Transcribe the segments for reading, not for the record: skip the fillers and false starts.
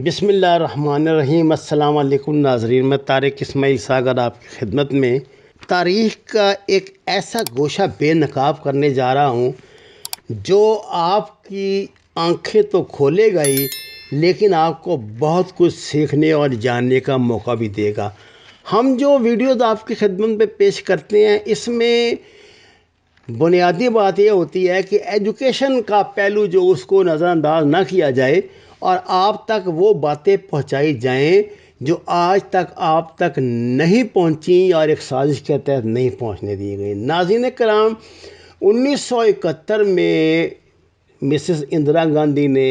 بسم اللہ الرحمن الرحیم۔ السلام علیکم ناظرین، میں طارق اسماعیل ساگر آپ کی خدمت میں تاریخ کا ایک ایسا گوشہ بے نقاب کرنے جا رہا ہوں جو آپ کی آنکھیں تو کھولے گا ہی، لیکن آپ کو بہت کچھ سیکھنے اور جاننے کا موقع بھی دے گا۔ ہم جو ویڈیوز آپ کی خدمت میں پیش کرتے ہیں، اس میں بنیادی بات یہ ہوتی ہے کہ ایجوکیشن کا پہلو جو اس کو نظر انداز نہ کیا جائے اور آپ تک وہ باتیں پہنچائی جائیں جو آج تک آپ تک نہیں پہنچیں اور ایک سازش کے تحت نہیں پہنچنے دی گئی۔ ناظرین کرام، 1971 میں مسز اندرا گاندھی نے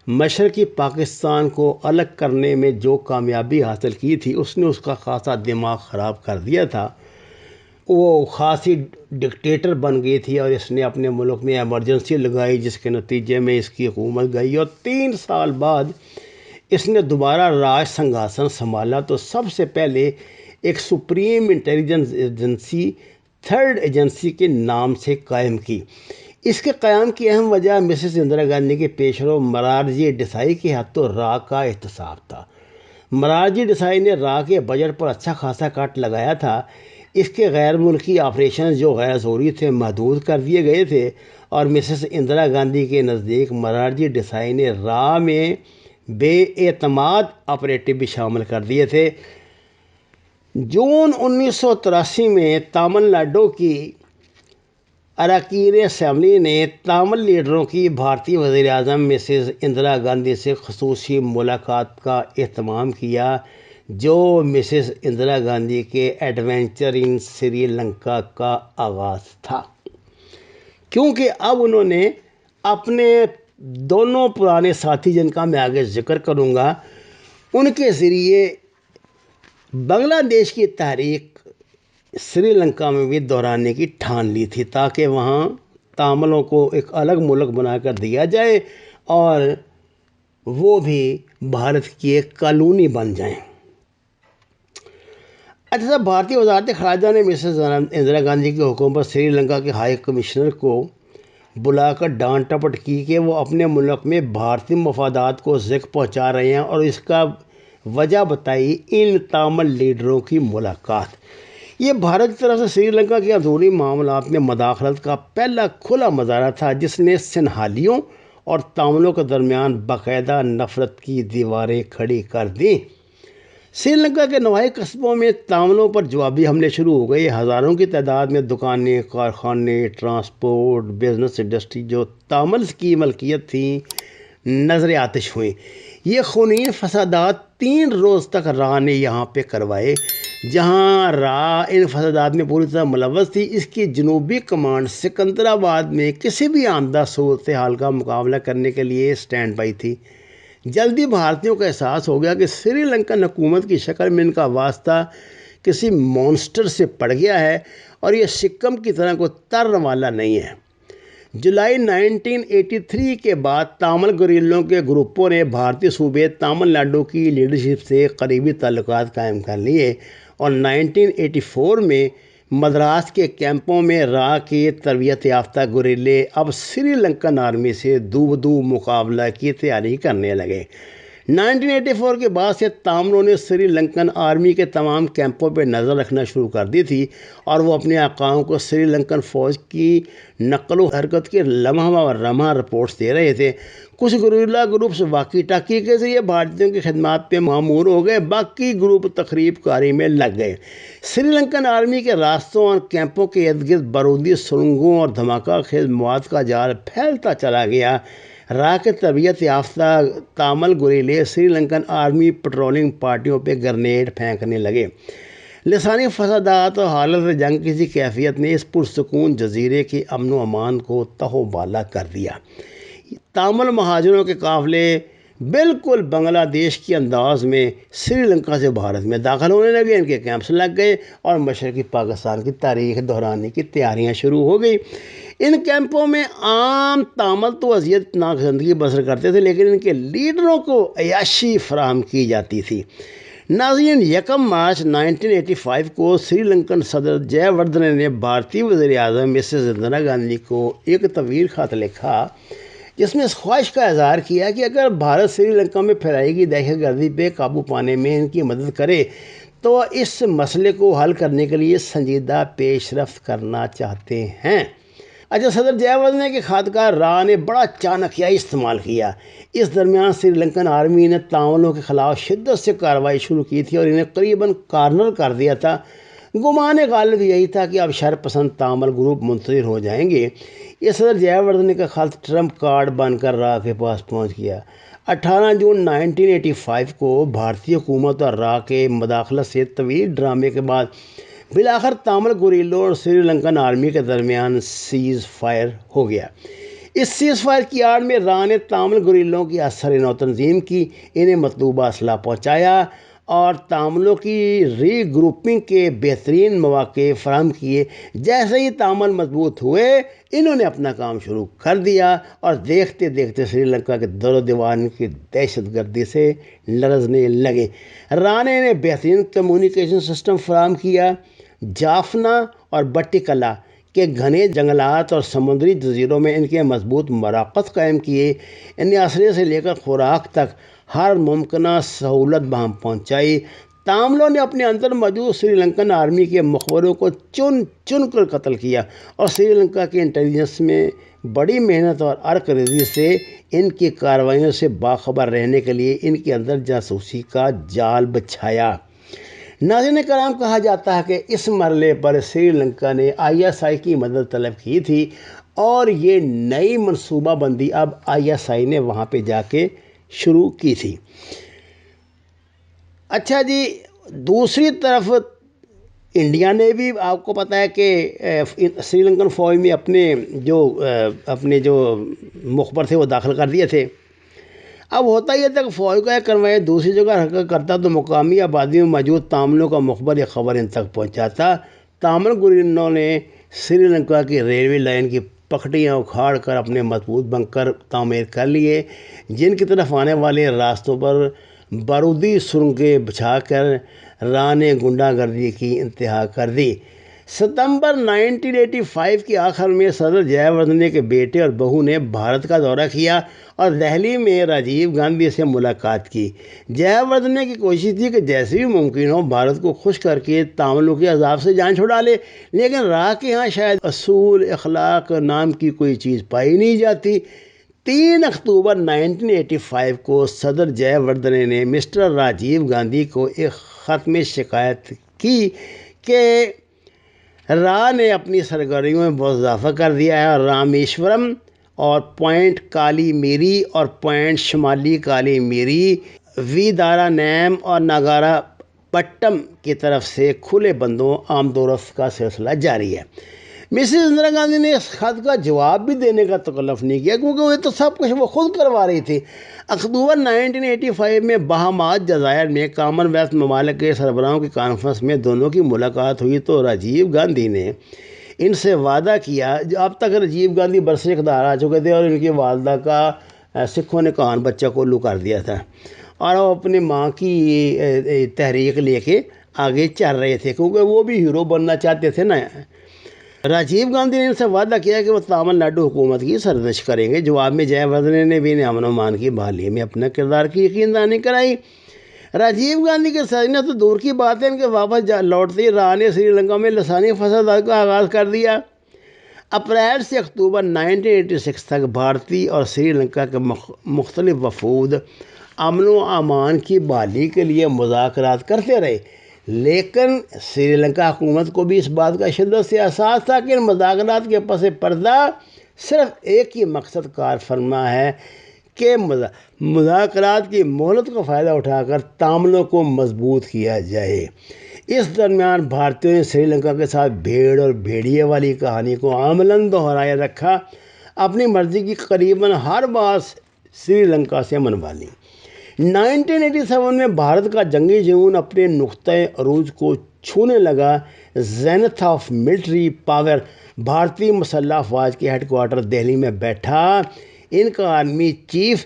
مشرقی پاکستان کو الگ کرنے میں جو کامیابی حاصل کی تھی، اس نے اس کا خاصا دماغ خراب کر دیا تھا۔ وہ خاصی ڈکٹیٹر بن گئی تھی اور اس نے اپنے ملک میں ایمرجنسی لگائی، جس کے نتیجے میں اس کی حکومت گئی اور 3 سال بعد اس نے دوبارہ راج سنگھاسن سنبھالا تو سب سے پہلے ایک supreme intelligence agency 3rd agency کے نام سے قائم کی۔ اس کے قیام کی اہم وجہ مسز اندرا گاندھی کے پیشرو مرارجی دیسائی کے ہاتھوں راہ کا احتساب تھا۔ مرارجی دیسائی نے راہ کے بجٹ پر اچھا خاصا کٹ لگایا تھا۔ اس کے غیر ملکی آپریشنز جو غیر ضروری تھے محدود کر دیے گئے تھے اور مسز اندرا گاندھی کے نزدیک مرارجی دیسائی نے راہ میں بے اعتماد آپریٹو بھی شامل کر دیے تھے۔ جون 1983 میں تامل ناڈو کی اراکین اسمبلی نے تامل لیڈروں کی بھارتی وزیر اعظم مسز اندرا گاندھی سے خصوصی ملاقات کا اہتمام کیا، جو مسز اندرا گاندھی کے ایڈونچر ان سری لنکا کا آغاز تھا، کیونکہ اب انہوں نے اپنے دونوں پرانے ساتھی، جن کا میں آگے ذکر کروں گا، ان کے ذریعے بنگلہ دیش کی تحریک سری لنکا میں بھی دہرانے کی ٹھان لی تھی، تاکہ وہاں تاملوں کو ایک الگ ملک بنا کر دیا جائے اور وہ بھی بھارت کی ایک کالونی بن جائیں۔ اچھا، بھارتی وزارت خارجہ نے مسز اندرا گاندھی کی حکم پر سری لنکا کے ہائی کمشنر کو بلا کر ڈانٹ ٹپٹ کی کہ وہ اپنے ملک میں بھارتی مفادات کو زیاں پہنچا رہے ہیں اور اس کا وجہ بتائی ان تامل لیڈروں کی ملاقات۔ یہ بھارت کی طرف سے سری لنکا کے اندرونی معاملات میں مداخلت کا پہلا کھلا مظاہرہ تھا، جس نے سنہالیوں اور تاملوں کے درمیان باقاعدہ نفرت کی دیواریں کھڑی کر دیں۔ سری لنکا کے نواحی قصبوں میں تاملوں پر جوابی حملے شروع ہو گئے۔ ہزاروں کی تعداد میں دکانیں، کارخانے، ٹرانسپورٹ، بزنس انڈسٹری جو تاملز کی ملکیت تھیں، نظر آتش ہوئیں۔ یہ خونین فسادات 3 روز تک راہ نے یہاں پہ کروائے۔ جہاں راہ ان فسادات میں پوری طرح ملوث تھی، اس کی جنوبی کمانڈ سکندرآباد میں کسی بھی آمدہ صورتحال کا مقابلہ کرنے کے لیے سٹینڈ بائی تھی۔ جلدی بھارتیوں کا احساس ہو گیا کہ سری لنکن حکومت کی شکل میں ان کا واسطہ کسی مونسٹر سے پڑ گیا ہے اور یہ سکم کی طرح کوئی ترن والا نہیں ہے۔ جولائی 1983 کے بعد تامل گوریلوں کے گروپوں نے بھارتی صوبے تامل ناڈو کی لیڈرشپ سے قریبی تعلقات قائم کر لیے اور 1984 میں مدراس کے کیمپوں میں راہ کے تربیت یافتہ گوریلے اب سری لنکن آرمی سے دو بدو مقابلہ کی تیاری کرنے لگے۔ 1984 کے بعد سے تاملوں نے سری لنکن آرمی کے تمام کیمپوں پہ نظر رکھنا شروع کر دی تھی اور وہ اپنے آقاؤں کو سری لنکن فوج کی نقل و حرکت کے لمحہ رمحہ رپورٹس دے رہے تھے۔ کچھ گوریلا گروپس واقی ٹاکی کے ذریعے بھارتیوں کی خدمات پہ مامور ہو گئے، باقی گروپ تخریب کاری میں لگ گئے۔ سری لنکن آرمی کے راستوں اور کیمپوں کے ارد گرد بارودی سرنگوں اور دھماکہ خیز مواد کا جال پھیلتا چلا گیا۔ راہ کے تربیت یافتہ تامل گوریلے سری لنکن آرمی پٹرولنگ پارٹیوں پہ گرنیڈ پھینکنے لگے۔ لسانی فسادات اور حالت جنگ کسی کیفیت نے اس پرسکون جزیرے کے امن و امان کو تہو بالا کر دیا۔ تامل مہاجروں کے قافلے بالکل بنگلہ دیش کے انداز میں سری لنکا سے بھارت میں داخل ہونے لگے، ان کے کیمپس لگ گئے اور مشرقی پاکستان کی تاریخ دہرانے کی تیاریاں شروع ہو گئی۔ ان کیمپوں میں عام تامل تو اذیت ناک زندگی بسر کرتے تھے، لیکن ان کے لیڈروں کو عیاشی فراہم کی جاتی تھی۔ ناظرین، 1 مارچ 1985 کو سری لنکن صدر جے وردھنے نے بھارتی وزیر اعظم مسز اندرا گاندھی کو ایک طویل خط لکھا۔ جس میں اس خواہش کا اظہار کیا کہ اگر بھارت سری لنکا میں پھیلائی گئی دہشت گردی پہ قابو پانے میں ان کی مدد کرے تو اس مسئلے کو حل کرنے کے لیے سنجیدہ پیش رفت کرنا چاہتے ہیں۔ اچھا، صدر جے وردھنے کے خودکار راہ نے بڑا چانکیائی استعمال کیا۔ اس درمیان سری لنکن آرمی نے تاملوں کے خلاف شدت سے کارروائی شروع کی تھی اور انہیں قریباً کارنر کر دیا تھا۔ گمان غالب یہی تھا کہ اب شر پسند تامل گروپ منتشر ہو جائیں گے۔ یہ صدر جے وردھنے کا خط ٹرمپ کارڈ بن کر راہ کے پاس پہنچ گیا۔ 18 جون 1985 کو بھارتی حکومت اور راہ کے مداخلت سے طویل ڈرامے کے بعد بالآخر تامل گوریلوں اور سری لنکن آرمی کے درمیان سیز فائر ہو گیا۔ اس سیز فائر کی آڑ میں راہ نے تامل گوریلوں کی اثر نو تنظیم کی، انہیں مطلوبہ اسلحہ پہنچایا اور تاملوں کی ری گروپنگ کے بہترین مواقع فراہم کیے۔ جیسے ہی تامل مضبوط ہوئے، انہوں نے اپنا کام شروع کر دیا اور دیکھتے دیکھتے سری لنکا کے در و دیوان کی دہشت گردی سے لرزنے لگے۔ راہ نے انہیں بہترین کمیونیکیشن سسٹم فراہم کیا۔ جافنا اور بٹی کلا کے گھنے جنگلات اور سمندری جزیروں میں ان کے مضبوط مراکز قائم کیے۔ انہیں اسلحے سے لے کر خوراک تک ہر ممکنہ سہولت بہم پہنچائی۔ تاملوں نے اپنے اندر موجود سری لنکن آرمی کے مخبروں کو چن چن کر قتل کیا اور سری لنکا کی انٹیلیجنس میں بڑی محنت اور ارک ریزی سے ان کی کارروائیوں سے باخبر رہنے کے لیے ان کے اندر جاسوسی کا جال بچھایا۔ ناظرین کرام، کہا جاتا ہے کہ اس مرحلے پر سری لنکا نے ISI کی مدد طلب کی تھی اور یہ نئی منصوبہ بندی اب ISI نے وہاں پہ جا کے شروع کی تھی۔ اچھا جی، دوسری طرف انڈیا نے بھی، آپ کو پتہ ہے کہ سری لنکن فوج میں اپنے جو مخبر تھے وہ داخل کر دیے تھے۔ اب ہوتا یہ تھا کہ فوج کا ایک کنوائے دوسری جگہ حرکت کرتا تو مقامی آبادی میں موجود تاملوں کا مخبر یہ خبر ان تک پہنچاتا۔ تامل گوریلوں نے سری لنکا کی ریلوے لائن کی پکڑیاں اکھاڑ کر اپنے مضبوط بنکر تعمیر کر لیے، جن کی طرف آنے والے راستوں پر بارودی سرنگیں بچھا کر راہ نے غنڈہ گردی کی انتہا کر دی۔ ستمبر 1985 کے آخر میں صدر جے وردھنے کے بیٹے اور بہو نے بھارت کا دورہ کیا اور دہلی میں راجیو گاندھی سے ملاقات کی۔ جے وردھنے کی کوشش تھی کہ جیسے بھی ممکن ہو بھارت کو خوش کر کے تاملوں کے عذاب سے جان چھڑا لے، لیکن راہ کے ہاں شاید اصول اخلاق نام کی کوئی چیز پائی نہیں جاتی۔ 3 اکتوبر 1985 کو صدر جے وردھنے نے مسٹر راجیو گاندھی کو ایک خط میں شکایت کی کہ راہ نے اپنی سرگرمیوں میں بہت اضافہ کر دیا ہے اور رامیشورم اور پوائنٹ کالی میری اور پوائنٹ شمالی کالی میری، ویدارا نیم اور ناگارا پٹم کی طرف سے کھلے بندوں آمد و رفت کا سلسلہ جاری ہے۔ مسز اندرا گاندھی نے اس خط کا جواب بھی دینے کا تکلف نہیں کیا کیونکہ وہ تو سب کچھ وہ خود کروا رہی تھی۔ اکتوبر 1985 میں بہامات جزائر میں کامن ویلتھ ممالک کے سربراہوں کی کانفرنس میں دونوں کی ملاقات ہوئی تو راجیو گاندھی نے ان سے وعدہ کیا، جو اب تک راجیو گاندھی برسر اقتدار آ چکے تھے اور ان کی والدہ کا سکھوں نے کان بچہ کو الو کر دیا تھا اور وہ اپنی ماں کی تحریک لے کے آگے چل رہے تھے کیونکہ وہ بھی ہیرو بننا چاہتے تھے نا۔ راجیو گاندھی نے ان سے وعدہ کیا کہ وہ تامل ناڈو حکومت کی سرنش کریں گے۔ جواب میں جے وردھنے نے بھی انہیں امن و امان کی بحالی میں اپنا کردار کی یقین دہانی کرائی۔ راجیو گاندھی کے سجنے تو دور کی بات ہے، ان کے واپس لوٹتے ہی راہ نے سری لنکا میں لسانی فساد کا آغاز کر دیا۔ اپریل سے اکتوبر 1986 تک بھارتی اور سری لنکا کے مختلف وفود امن و امان کی بحالی کے لیے مذاکرات کرتے رہے، لیکن سری لنکا حکومت کو بھی اس بات کا شدت سے احساس تھا کہ ان مذاکرات کے پس پردہ صرف ایک ہی مقصد کار فرما ہے کہ مذاکرات کی مہلت کا فائدہ اٹھا کر تاملوں کو مضبوط کیا جائے۔ اس درمیان بھارتیوں نے سری لنکا کے ساتھ بھیڑ اور بھیڑیے والی کہانی کو عملاً دہرائے رکھا، اپنی مرضی کی قریباً ہر بات سری لنکا سے منوا لی۔ 1987 میں بھارت کا جنگی جنون اپنے نقطۂ عروج کو چھونے لگا۔ زینتھ آف ملٹری پاور بھارتی مسلح افواج کے ہیڈ کوارٹر دہلی میں بیٹھا۔ ان کا آرمی چیف